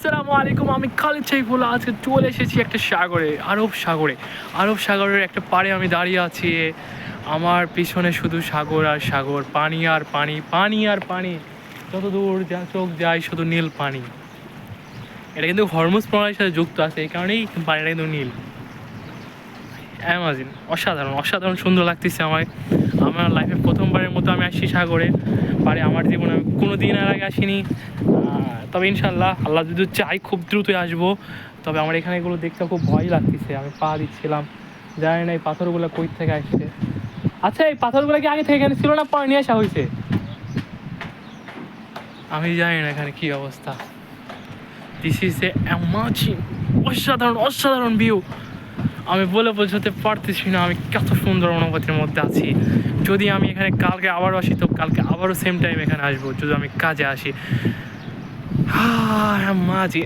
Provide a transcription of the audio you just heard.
আসসালামু আলাইকুম, আমি খালিদ সাইফুল্লাহ। আজকে চলে এসেছি একটা সাগরে, আরব সাগরের একটা পাড়ে আমি দাঁড়িয়ে আছি। আমার পিছনে শুধু সাগর আর সাগর, পানি আর পানি, পানি আর পানি, যত দূর চোখ যায় শুধু নীল পানি। এটা কিন্তু হরমুজ প্রণালীর সাথে যুক্ত আছে, এই কারণেই পানিটা কিন্তু নীল। অ্যামাজিন, অসাধারণ অসাধারণ সুন্দর লাগতেছে আমার লাইফে প্রথমবারের মতো আমি আসছি সাগরে পারে। আমার জীবনে আমি কোনো দিন আর আগে আসিনি। তবে ইনশাল্লাহ আল্লাহ যদি চাই খুব দ্রুতই আসবো। তবে আমার এখানে এগুলো দেখতে খুব ভয় লাগতেছে। আমি পা দিচ্ছিলাম, জানি না এই পাথরগুলো কই থেকে আসছে। আচ্ছা, এই পাথরগুলো কি আগে থেকে এখানে ছিল না, পরে নিয়ে আসা হয়েছে? আমি জানি না এখানে কী অবস্থা। দিস ইজ এ অ্যামাজিন, অসাধারণ অসাধারণ ভিউ। আমি বলে বোঝাতে পারতেছি না আমি কত সুন্দর অনুভূতির মধ্যে আছি। যদি আমি এখানে কালকে আবারও আসি, তো কালকে আবারও সেম টাইম এখানে আসবো যদি আমি কাজে আসি। মাঝি